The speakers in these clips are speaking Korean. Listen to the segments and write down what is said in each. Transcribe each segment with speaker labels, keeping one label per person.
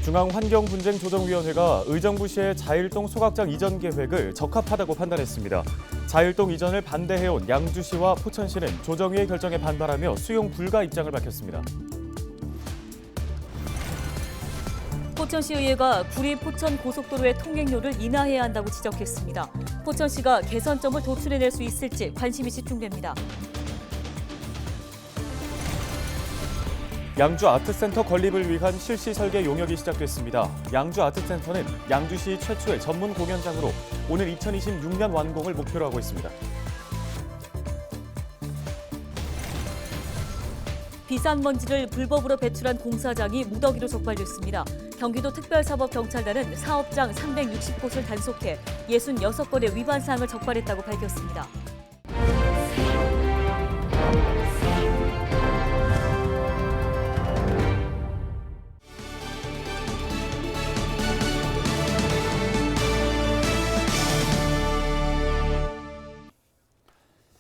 Speaker 1: 중앙환경분쟁조정위원회가 의정부시의 자일동 소각장 이전 계획을 적합하다고 판단했습니다. 자일동 이전을 반대해온 양주시와 포천시는 조정위의 결정에 반발하며 수용 불가 입장을 밝혔습니다.
Speaker 2: 포천시의회가 구리 포천 고속도로의 통행료를 인하해야 한다고 지적했습니다. 포천시가 개선점을 도출해낼 수 있을지 관심이 집중됩니다.
Speaker 1: 양주 아트센터 건립을 위한 실시 설계 용역이 시작됐습니다. 양주 아트센터는 양주시 최초의 전문 공연장으로 오는 2026년 완공을 목표로 하고 있습니다.
Speaker 2: 비산먼지를 불법으로 배출한 공사장이 무더기로 적발됐습니다. 경기도 특별사법경찰단은 사업장 360곳을 단속해 66건의 위반 사항을 적발했다고 밝혔습니다.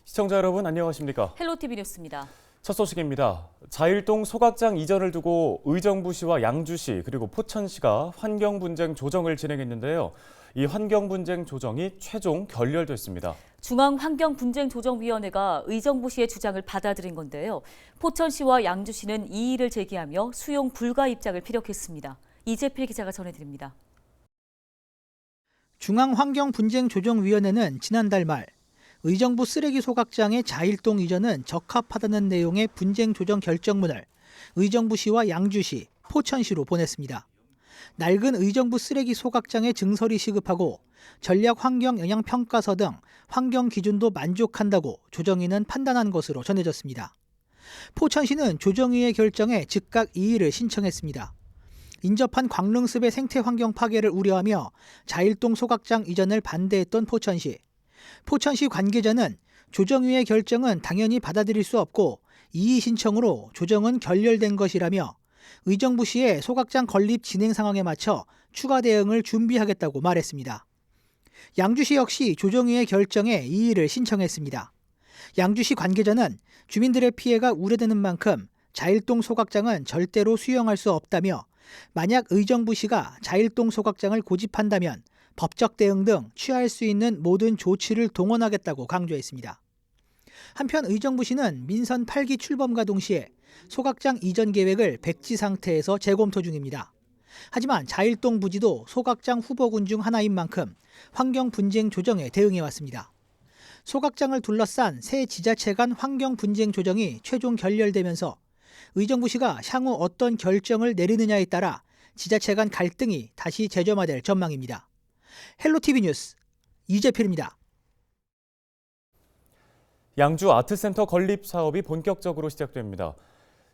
Speaker 1: 시청자 여러분 안녕하십니까?
Speaker 2: 헬로티비 뉴스입니다.
Speaker 1: 첫 소식입니다. 자일동 소각장 이전을 두고 의정부시와 양주시 그리고 포천시가 환경분쟁 조정을 진행했는데요. 이 환경분쟁 조정이 최종 결렬됐습니다.
Speaker 2: 중앙환경분쟁조정위원회가 의정부시의 주장을 받아들인 건데요. 포천시와 양주시는 이의를 제기하며 수용 불가 입장을 피력했습니다. 이재필 기자가 전해드립니다.
Speaker 3: 중앙환경분쟁조정위원회는 지난달 말 의정부 쓰레기 소각장의 자일동 이전은 적합하다는 내용의 분쟁 조정 결정문을 의정부시와 양주시, 포천시로 보냈습니다. 낡은 의정부 쓰레기 소각장의 증설이 시급하고 전략 환경 영향 평가서 등 환경 기준도 만족한다고 조정위는 판단한 것으로 전해졌습니다. 포천시는 조정위의 결정에 즉각 이의를 신청했습니다. 인접한 광릉습의 생태 환경 파괴를 우려하며 자일동 소각장 이전을 반대했던 포천시 관계자는 조정위의 결정은 당연히 받아들일 수 없고 이의 신청으로 조정은 결렬된 것이라며 의정부시의 소각장 건립 진행 상황에 맞춰 추가 대응을 준비하겠다고 말했습니다. 양주시 역시 조정위의 결정에 이의를 신청했습니다. 양주시 관계자는 주민들의 피해가 우려되는 만큼 자일동 소각장은 절대로 수용할 수 없다며 만약 의정부시가 자일동 소각장을 고집한다면 법적 대응 등 취할 수 있는 모든 조치를 동원하겠다고 강조했습니다. 한편 의정부시는 민선 8기 출범과 동시에 소각장 이전 계획을 백지 상태에서 재검토 중입니다. 하지만 자일동 부지도 소각장 후보군 중 하나인 만큼 환경 분쟁 조정에 대응해 왔습니다. 소각장을 둘러싼 새 지자체 간 환경 분쟁 조정이 최종 결렬되면서 의정부시가 향후 어떤 결정을 내리느냐에 따라 지자체 간 갈등이 다시 재점화될 전망입니다. 헬로티비 뉴스 이재필입니다.
Speaker 1: 양주 아트센터 건립 사업이 본격적으로 시작됩니다.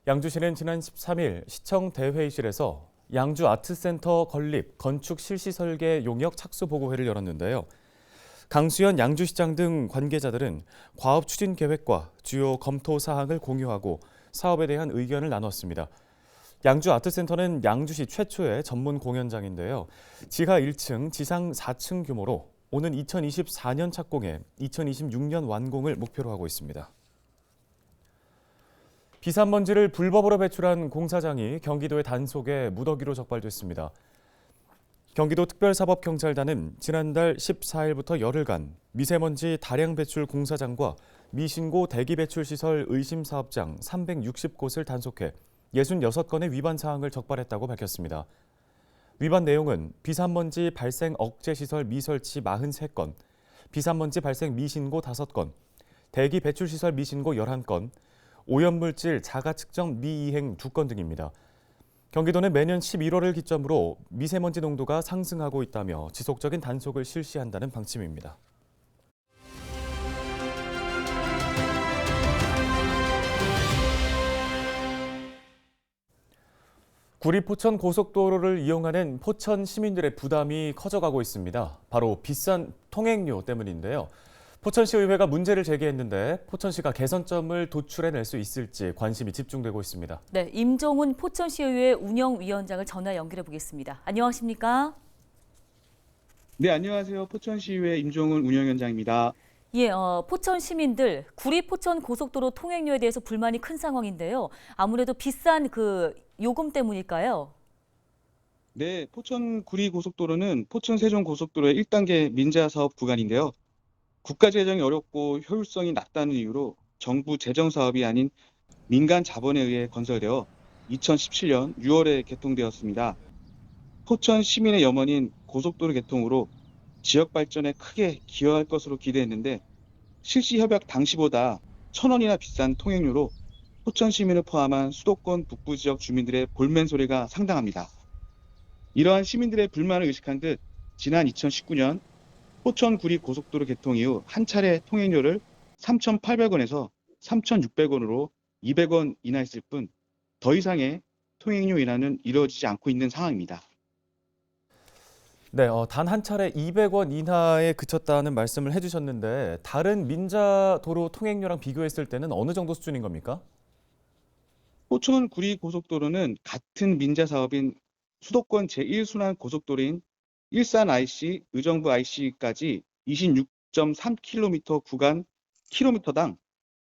Speaker 1: 양주시는 지난 13일 시청 대회의실에서 양주 아트센터 건립 건축 실시 설계 용역 착수 보고회를 열었는데요. 강수현 양주시장 등 관계자들은 과업 추진 계획과 주요 검토 사항을 공유하고 사업에 대한 의견을 나눴습니다. 양주 아트센터는 양주시 최초의 전문 공연장인데요. 지하 1층, 지상 4층 규모로 오는 2024년 착공에 2026년 완공을 목표로 하고 있습니다. 비산먼지를 불법으로 배출한 공사장이 경기도의 단속에 무더기로 적발됐습니다. 경기도 특별사법경찰단은 지난달 14일부터 열흘간 미세먼지 다량 배출 공사장과 미신고 대기 배출 시설 의심 사업장 360곳을 단속해 66건의 위반 사항을 적발했다고 밝혔습니다. 위반 내용은 비산먼지 발생 억제 시설 미설치 43건, 비산먼지 발생 미신고 5건, 대기 배출 시설 미신고 11건, 오염물질 자가 측정 미이행 2건 등입니다. 경기도는 매년 11월을 기점으로 미세먼지 농도가 상승하고 있다며 지속적인 단속을 실시한다는 방침입니다. 구리 포천 고속도로를 이용하는 포천 시민들의 부담이 커져가고 있습니다. 바로 비싼 통행료 때문인데요. 포천시의회가 문제를 제기했는데 포천시가 개선점을 도출해낼 수 있을지 관심이 집중되고 있습니다.
Speaker 2: 네, 임종훈 포천시의회 운영위원장을 전화 연결해 보겠습니다. 안녕하십니까?
Speaker 4: 네, 안녕하세요. 포천시의회 임종훈 운영위원장입니다.
Speaker 2: 예, 포천 시민들 구리 포천 고속도로 통행료에 대해서 불만이 큰 상황인데요. 아무래도 비싼 그 요금 때문일까요?
Speaker 4: 네, 포천 구리 고속도로는 포천 세종 고속도로의 1단계 민자 사업 구간인데요. 국가 재정이 어렵고 효율성이 낮다는 이유로 정부 재정 사업이 아닌 민간 자본에 의해 건설되어 2017년 6월에 개통되었습니다. 포천 시민의 염원인 고속도로 개통으로 지역 발전에 크게 기여할 것으로 기대했는데 실시 협약 당시보다 1,000원이나 비싼 통행료로 포천 시민을 포함한 수도권 북부 지역 주민들의 볼멘 소리가 상당합니다. 이러한 시민들의 불만을 의식한 듯 지난 2019년 포천 구리 고속도로 개통 이후 한 차례 통행료를 3,800원에서 3,600원으로 200원 인하했을 뿐 더 이상의 통행료 인하는 이루어지지 않고 있는 상황입니다.
Speaker 1: 네, 단 한 차례 200원 이하에 그쳤다는 말씀을 해주셨는데 다른 민자 도로 통행료랑 비교했을 때는 어느 정도 수준인 겁니까?
Speaker 4: 포천 구리 고속도로는 같은 민자 사업인 수도권 제1순환 고속도로인 일산 IC, 의정부 IC까지 26.3km 구간 킬로미터당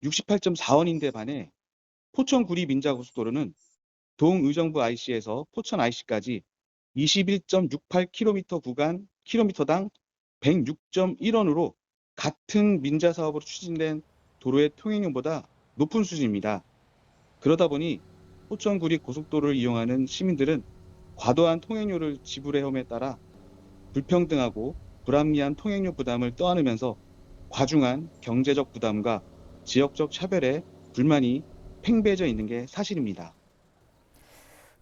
Speaker 4: 68.4원인데 반해 포천 구리 민자 고속도로는 동의정부 IC에서 포천 IC까지 21.68km 구간 킬로미터당 106.1원으로 같은 민자 사업으로 추진된 도로의 통행료보다 높은 수준입니다. 그러다 보니 포천구리 고속도로를 이용하는 시민들은 과도한 통행료를 지불해옴에 따라 불평등하고 불합리한 통행료 부담을 떠안으면서 과중한 경제적 부담과 지역적 차별에 불만이 팽배해져 있는 게 사실입니다.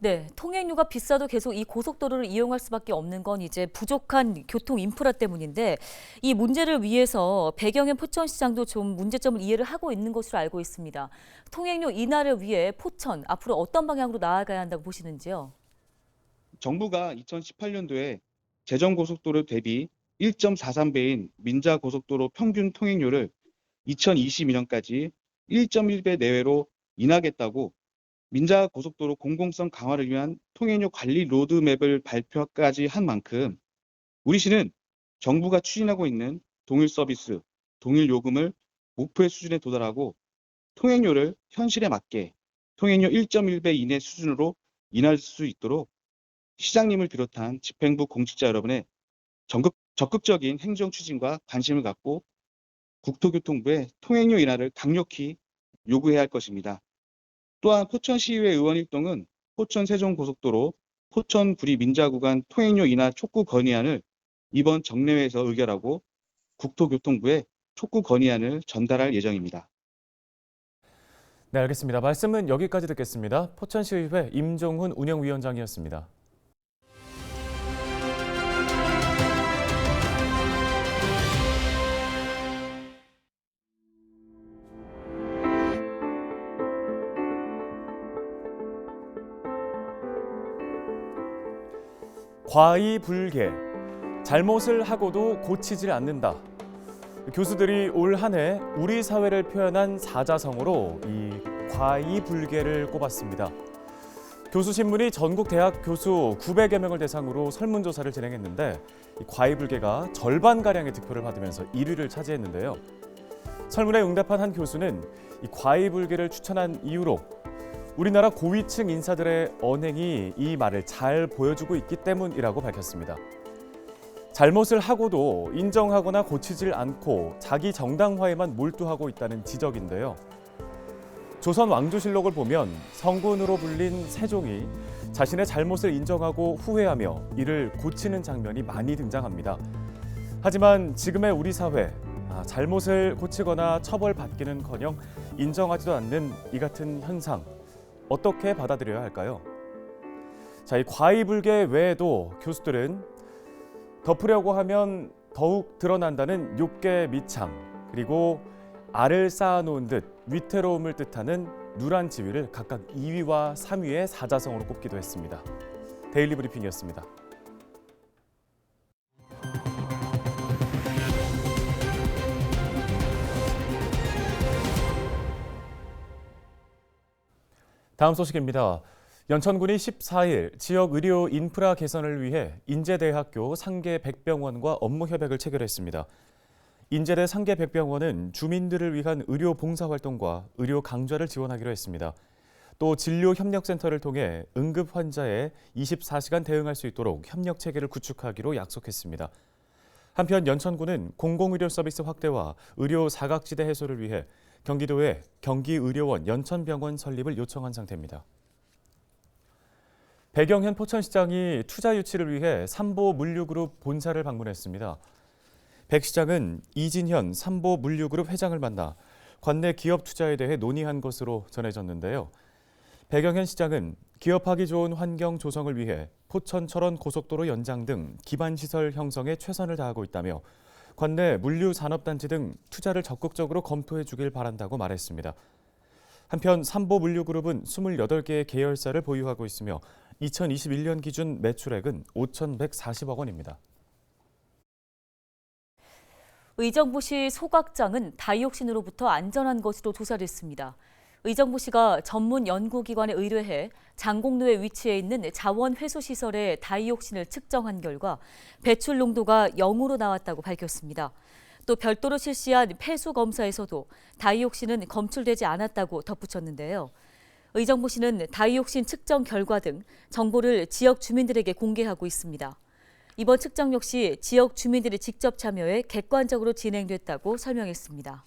Speaker 2: 네, 통행료가 비싸도 계속 이 고속도로를 이용할 수밖에 없는 건 이제 부족한 교통 인프라 때문인데 이 문제를 위해서 배경현 포천시장도 좀 문제점을 이해를 하고 있는 것으로 알고 있습니다. 통행료 인하를 위해 포천 앞으로 어떤 방향으로 나아가야 한다고 보시는지요?
Speaker 4: 정부가 2018년도에 제정고속도로 대비 1.43배인 민자고속도로 평균 통행료를 2022년까지 1.1배 내외로 인하하겠다고 민자고속도로 공공성 강화를 위한 통행료 관리 로드맵을 발표까지 한 만큼 우리 시는 정부가 추진하고 있는 동일 서비스, 동일 요금을 목표의 수준에 도달하고 통행료를 현실에 맞게 통행료 1.1배 이내 수준으로 인하할 수 있도록 시장님을 비롯한 집행부 공직자 여러분의 적극적인 행정 추진과 관심을 갖고 국토교통부에 통행료 인하를 강력히 요구해야 할 것입니다. 또한 포천시의회 의원 일동은 포천 세종고속도로 포천 구리 민자 구간 통행료 인하 촉구 건의안을 이번 정례회에서 의결하고 국토교통부에 촉구 건의안을 전달할 예정입니다.
Speaker 1: 네, 알겠습니다. 말씀은 여기까지 듣겠습니다. 포천시의회 임종훈 운영위원장이었습니다. 과이불개, 잘못을 하고도 고치질 않는다. 교수들이 올 한 해 우리 사회를 표현한 사자성어로 이 과이불개를 꼽았습니다. 교수신문이 전국 대학 교수 900여 명을 대상으로 설문조사를 진행했는데 이 과이불개가 절반가량의 득표를 받으면서 1위를 차지했는데요. 설문에 응답한 한 교수는 이 과이불개를 추천한 이유로 우리나라 고위층 인사들의 언행이 이 말을 잘 보여주고 있기 때문이라고 밝혔습니다. 잘못을 하고도 인정하거나 고치질 않고 자기 정당화에만 몰두하고 있다는 지적인데요. 조선 왕조실록을 보면 성군으로 불린 세종이 자신의 잘못을 인정하고 후회하며 이를 고치는 장면이 많이 등장합니다. 하지만 지금의 우리 사회, 잘못을 고치거나 처벌받기는커녕 인정하지도 않는 이 같은 현상, 어떻게 받아들여야 할까요? 자, 이 과이불개 외에도 교수들은 덮으려고 하면 더욱 드러난다는 욕계 미창, 그리고 알을 쌓아놓은 듯 위태로움을 뜻하는 누란 지위를 각각 2위와 3위의 사자성어로 꼽기도 했습니다. 데일리 브리핑이었습니다. 다음 소식입니다. 연천군이 14일 지역 의료 인프라 개선을 위해 인제대학교 상계백병원과 업무 협약을 체결했습니다. 인제대 상계백병원은 주민들을 위한 의료 봉사활동과 의료 강좌를 지원하기로 했습니다. 또 진료협력센터를 통해 응급 환자에 24시간 대응할 수 있도록 협력 체계를 구축하기로 약속했습니다. 한편 연천군은 공공의료 서비스 확대와 의료 사각지대 해소를 위해 경기도에 경기의료원 연천병원 설립을 요청한 상태입니다. 배경현 포천시장이 투자 유치를 위해 삼보물류그룹 본사를 방문했습니다. 백 시장은 이진현 삼보물류그룹 회장을 만나 관내 기업 투자에 대해 논의한 것으로 전해졌는데요. 배경현 시장은 기업하기 좋은 환경 조성을 위해 포천 철원 고속도로 연장 등 기반시설 형성에 최선을 다하고 있다며 관내 물류산업단지 등 투자를 적극적으로 검토해 주길 바란다고 말했습니다. 한편 삼보물류그룹은 28개의 계열사를 보유하고 있으며 2021년 기준 매출액은 5,140억 원입니다.
Speaker 2: 의정부시 소각장은 다이옥신으로부터 안전한 것으로 조사를 했습니다. 의정부시가 전문 연구기관에 의뢰해 장곡로에 위치해 있는 자원회수시설의 다이옥신을 측정한 결과 배출 농도가 0으로 나왔다고 밝혔습니다. 또 별도로 실시한 폐수 검사에서도 다이옥신은 검출되지 않았다고 덧붙였는데요. 의정부시는 다이옥신 측정 결과 등 정보를 지역 주민들에게 공개하고 있습니다. 이번 측정 역시 지역 주민들이 직접 참여해 객관적으로 진행됐다고 설명했습니다.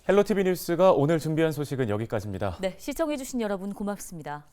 Speaker 1: 헬로티비 뉴스가 오늘 준비한 소식은 여기까지입니다.
Speaker 2: 네, 시청해주신 여러분 고맙습니다.